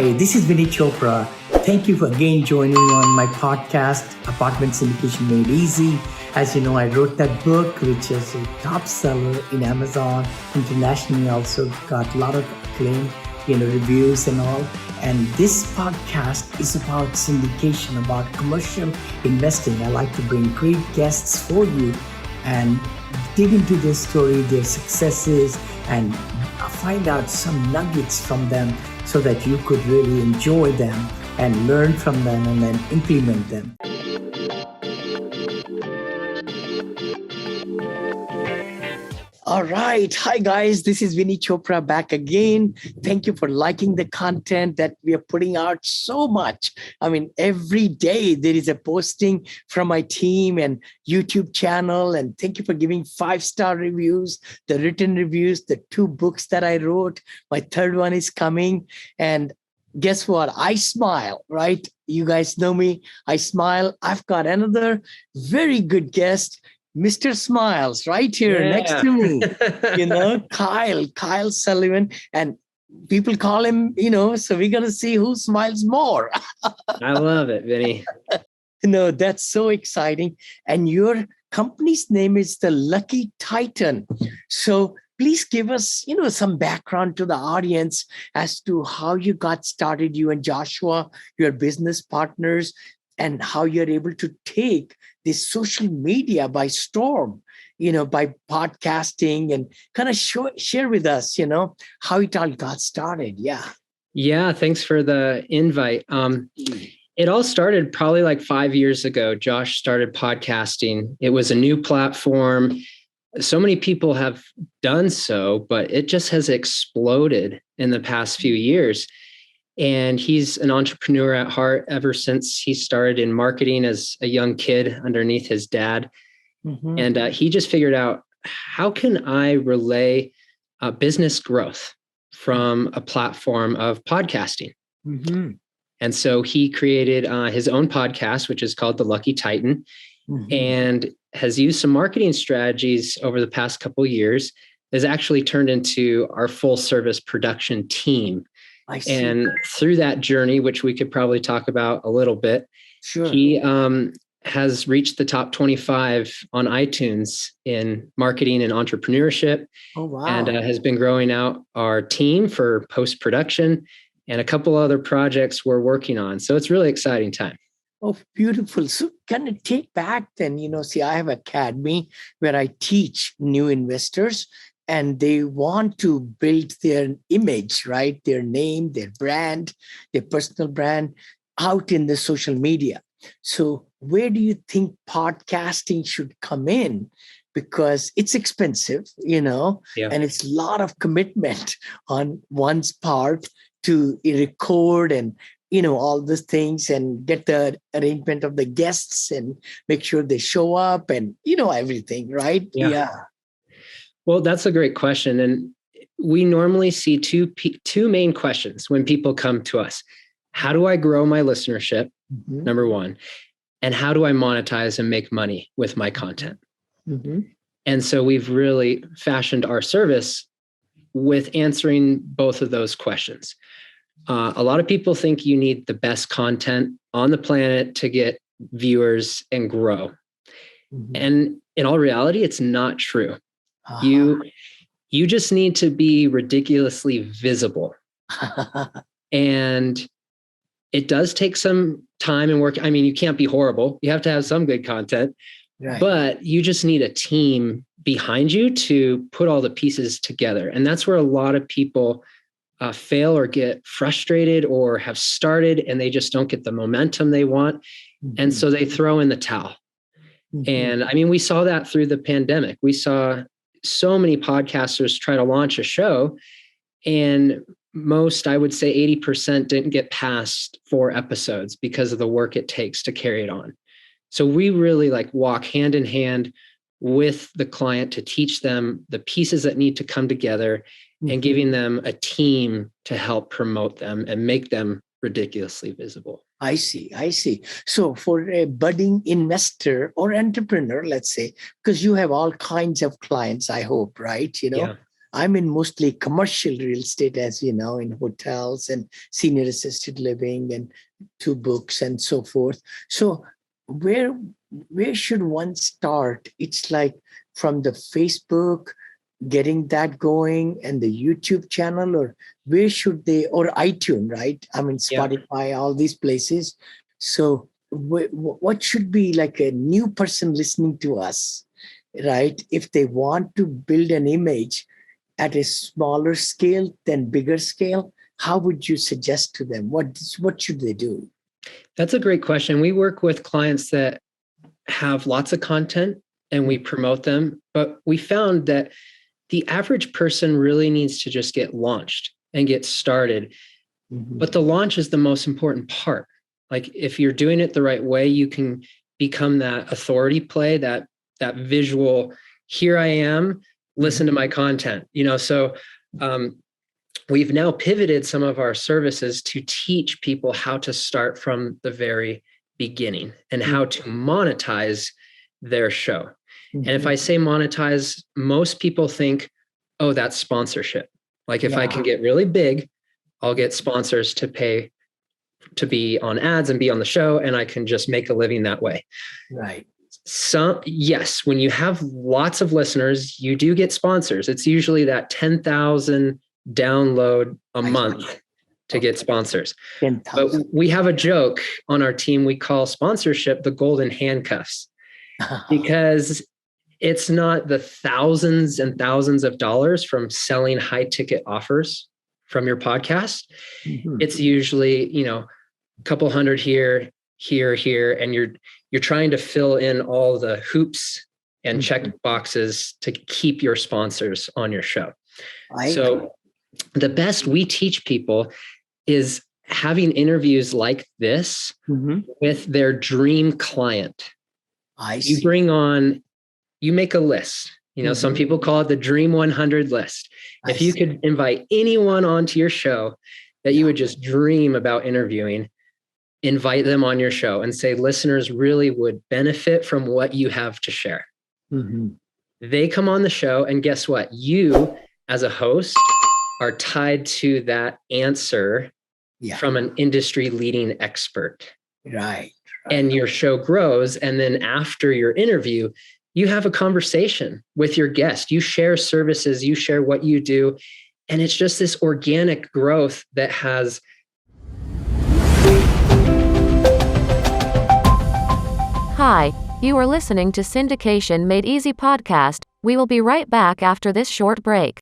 Hi, this is Vinney Chopra. Thank you for again joining on my podcast, Apartment Syndication Made Easy. As you know, I wrote that book, which is a top seller in Amazon. Internationally also got a lot of acclaim, reviews and all. And this podcast is about syndication, about commercial investing. I like to bring great guests for you and dig into their story, their successes, and find out some nuggets from them so that you could really enjoy them and learn from them and then implement them. All right. Hi, guys. This is Vinney Chopra back again. Thank you for liking the content that we are putting out so much. I mean, every day there is a posting from my team and YouTube channel. And thank you for giving 5-star reviews, the written reviews, the 2 books that I wrote. My 3rd one is coming. And guess what? I smile, right? You guys know me. I smile. I've got another very good guest, Mr. Smiles, right here next to me, Kyle Sullivan, and people call him, so we're going to see who smiles more. I love it, Vinney. That's so exciting. And your company's name is the Lucky Titan. So please give us, some background to the audience as to how you got started, you and Joshua, your business partners, and how you're able to take this social media by storm, by podcasting, and kind of share with us, how it all got started. Yeah. Thanks for the invite. It all started probably like 5 years ago. Josh started podcasting. It was a new platform. So many people have done so, but it just has exploded in the past few years. And he's an entrepreneur at heart ever since he started in marketing as a young kid underneath his dad. Mm-hmm. And he just figured out, how can I relay business growth from a platform of podcasting? Mm-hmm. And so he created his own podcast, which is called The Lucky Titan, mm-hmm. and has used some marketing strategies over the past couple of years, has actually turned into our full service production team. And through that journey, which we could probably talk about a little bit, sure. He has reached the top 25 on iTunes in marketing and entrepreneurship. Oh, wow. And has been growing out our team for post-production and a couple other projects we're working on. So it's really exciting time. Oh, beautiful. So can I take back then, I have an academy where I teach new investors. And they want to build their image, right? Their name, their brand, their personal brand out in the social media. So where do you think podcasting should come in? Because it's expensive, and it's a lot of commitment on one's part to record and, all these things and get the arrangement of the guests and make sure they show up and, everything, right? Yeah. Well, that's a great question. And we normally see two main questions when people come to us. How do I grow my listenership? Mm-hmm. Number one. And how do I monetize and make money with my content? Mm-hmm. And so we've really fashioned our service with answering both of those questions. A lot of people think you need the best content on the planet to get viewers and grow. Mm-hmm. And in all reality, it's not true. You just need to be ridiculously visible. And it does take some time and work. I mean, you can't be horrible. You have to have some good content, right. But you just need a team behind you to put all the pieces together. And that's where a lot of people fail or get frustrated or have started and they just don't get the momentum they want. Mm-hmm. And so they throw in the towel. Mm-hmm. And I mean, we saw that through the pandemic. We saw so many podcasters try to launch a show, and most, I would say 80% didn't get past 4 episodes because of the work it takes to carry it on. So we really walk hand in hand with the client to teach them the pieces that need to come together, mm-hmm. and giving them a team to help promote them and make them ridiculously visible. I see. So for a budding investor or entrepreneur, let's say, because you have all kinds of clients, I hope, right? Yeah. I'm in mostly commercial real estate, as you know, in hotels and senior assisted living and two books and so forth. So where where should one start? It's like from the Facebook, getting that going, and the YouTube channel, or where should they, or iTunes, right? I mean, Yeah. Spotify, all these places. So what should be like a new person listening to us, right? If they want to build an image at a smaller scale than bigger scale, how would you suggest to them? What should they do? That's a great question. We work with clients that have lots of content and we promote them, but we found that the average person really needs to just get launched and get started. Mhm. But the launch is the most important part. Like if you're doing it the right way, you can become that authority play, that visual, here I am, listen to my content, so we've now pivoted some of our services to teach people how to start from the very beginning and how to monetize their show. And if I say monetize, most people think, oh, that's sponsorship. Like if I can get really big, I'll get sponsors to pay to be on ads and be on the show, and I can just make a living that way. Right. Yes, when you have lots of listeners, you do get sponsors. It's usually that 10,000 download a month to get sponsors. 10,000. But we have a joke on our team. We call sponsorship the golden handcuffs because it's not the thousands and thousands of dollars from selling high ticket offers from your podcast. It's usually, a couple hundred here, and you're trying to fill in all the hoops and check boxes to keep your sponsors on your show. So the best we teach people is having interviews like this with their dream client. You bring on, you make a list. Some people call it the Dream 100 list. If you could invite anyone onto your show that you would just dream about interviewing, invite them on your show and say, listeners really would benefit from what you have to share. They come on the show, and guess what? You, as a host, are tied to that answer from an industry leading expert. Right. And your show grows. And then after your interview, you have a conversation with your guest. You share services, you share what you do. And it's just this organic growth that has. Hi, you are listening to Syndication Made Easy podcast. We will be right back after this short break.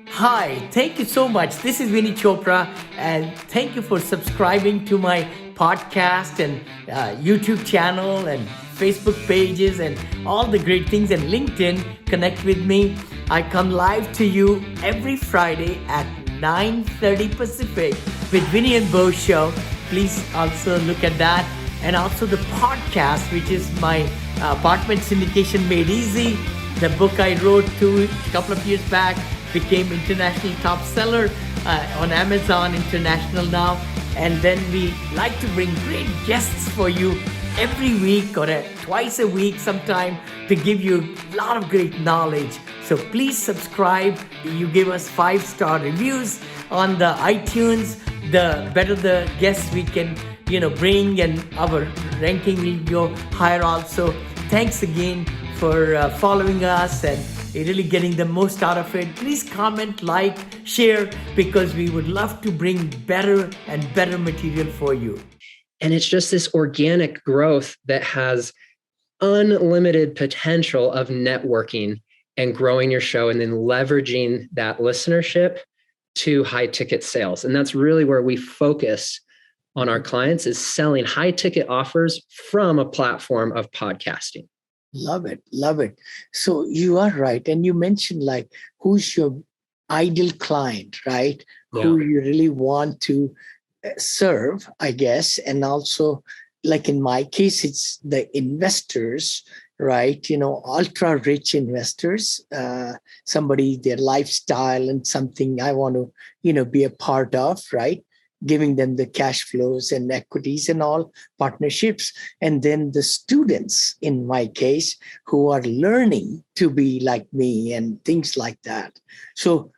Hi, thank you so much. This is Vinney Chopra, and thank you for subscribing to my podcast and YouTube channel and Facebook pages and all the great things, and LinkedIn. Connect with me. I come live to you every Friday at 9:30 Pacific with Vinney and Bo show. Please also look at that. And also the podcast, which is my Apartment Syndication Made Easy. The book I wrote a couple of years back became international top seller on Amazon International now. And then we like to bring great guests for you every week or twice a week sometime to give you a lot of great knowledge. So please subscribe. You give us 5-star reviews on the iTunes. The better the guests we can bring, and our ranking will go higher also. Thanks again for following us and really getting the most out of it. Please comment, like, share, because we would love to bring better and better material for you. And it's just this organic growth that has unlimited potential of networking and growing your show and then leveraging that listenership to high ticket sales. And that's really where we focus on our clients, is selling high ticket offers from a platform of podcasting. Love it. Love it. So you are right. And you mentioned like who's your ideal client, right? Yeah. Who you really want to serve, I guess. And also, like in my case, it's the investors, right? Ultra rich investors, somebody, their lifestyle and something I want to, be a part of, right? giving them the cash flows and equities and all partnerships. And then the students, in my case, who are learning to be like me and things like that. So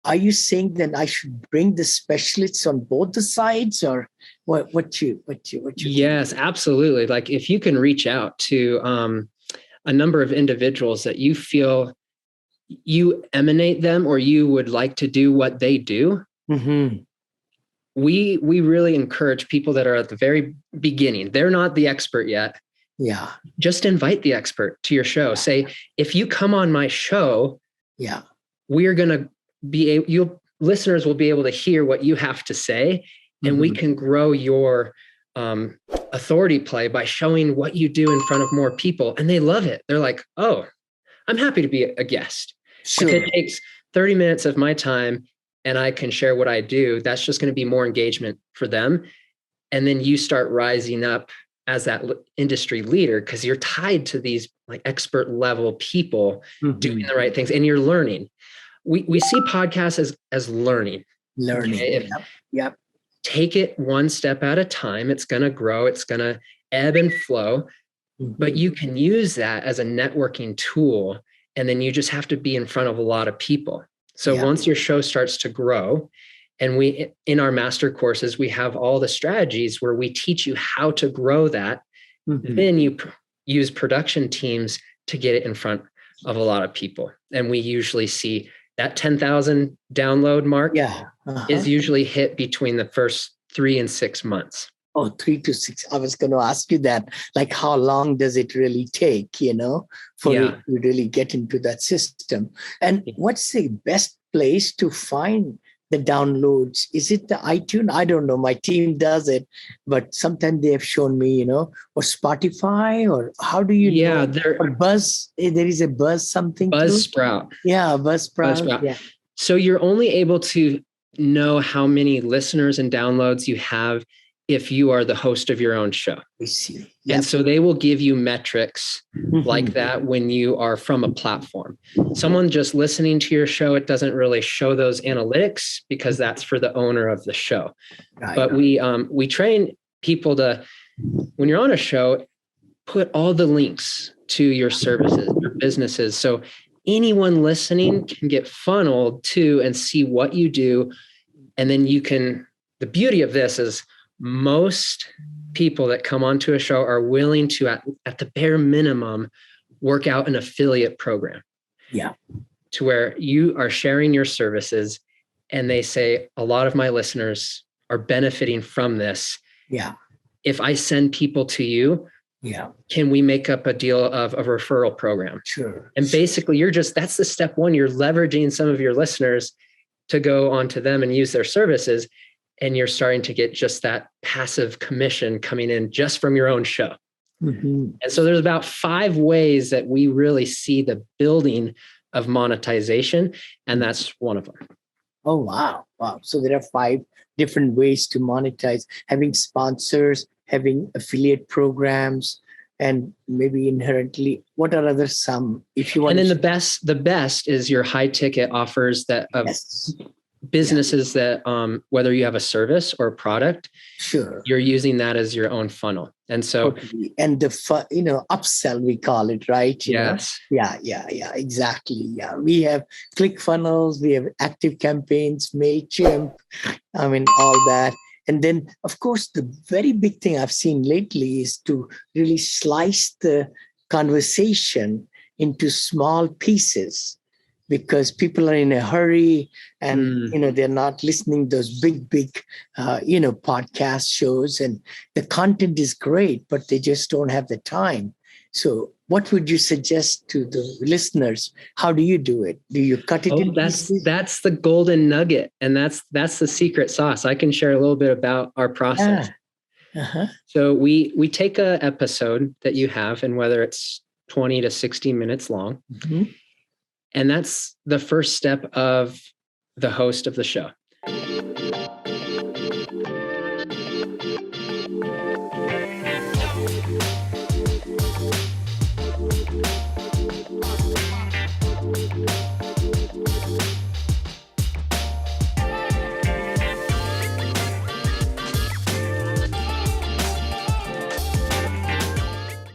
are you saying that I should bring the specialists on both the sides, or what you Yes, absolutely. Like if you can reach out to a number of individuals that you feel you emanate them or you would like to do what they do, Mm-hmm. we really encourage people that are at the very beginning. They're not the expert yet. Yeah. Just invite the expert to your show. Say, if you come on my show, Yeah. we are going to listeners will be able to hear what you have to say, and we can grow your authority play by showing what you do in front of more people. And they love it. They're like, oh, I'm happy to be a guest. Sure. If it takes 30 minutes of my time and I can share what I do, that's just going to be more engagement for them. And then you start rising up as that industry leader because you're tied to these like expert level people doing the right things, and you're learning. We see podcasts as learning. Learning. Okay? Yep. Take it one step at a time. It's going to grow. It's going to ebb and flow, but you can use that as a networking tool. And then you just have to be in front of a lot of people. So once your show starts to grow, and we, in our master courses, we have all the strategies where we teach you how to grow that. Then you use production teams to get it in front of a lot of people. And we usually see that 10,000 download mark is usually hit between the first 3 and 6 months. Oh, 3 to 6. I was going to ask you that. Like, how long does it really take, for it to really get into that system? And what's the best place to find the downloads? Is it the iTunes? I don't know. My team does it, but sometimes they have shown me, or Spotify, or how do you know? Or Buzz. There is a Buzz something. Buzzsprout. Yeah, Buzzsprout. Yeah. So you're only able to know how many listeners and downloads you have if you are the host of your own show. I see. And so they will give you metrics like that when you are from a platform. Someone just listening to your show, it doesn't really show those analytics because that's for the owner of the show. But we train people to, when you're on a show, put all the links to your services, your businesses. So anyone listening can get funneled to and see what you do. And then the beauty of this is most people that come onto a show are willing to, at the bare minimum, work out an affiliate program. Yeah. To where you are sharing your services and they say, a lot of my listeners are benefiting from this. Yeah. If I send people to you, can we make up a deal of a referral program? Sure. And basically that's the step one. You're leveraging some of your listeners to go onto them and use their services. And you're starting to get just that passive commission coming in just from your own show. And so there's about 5 ways that we really see the building of monetization. And that's one of them. Oh, wow. So there are 5 different ways to monetize: having sponsors, having affiliate programs, and maybe inherently, what are other some, if you want? And then the best is your high ticket offers that businesses that whether you have a service or a product, you're using that as your own funnel. And so and the upsell, we call it, right? Yes. Yeah, exactly. Yeah, we have ClickFunnels, we have Active Campaigns, MailChimp, all that. And then, of course, the very big thing I've seen lately is to really slice the conversation into small pieces, because people are in a hurry and, they're not listening to those big, podcast shows, and the content is great, but they just don't have the time. So what would you suggest to the listeners? How do you do it? Do you cut it in pieces? That's the golden nugget. And that's the secret sauce. I can share a little bit about our process. So we take a episode that you have, and whether it's 20 to 60 minutes long, and that's the first step of the host of the show.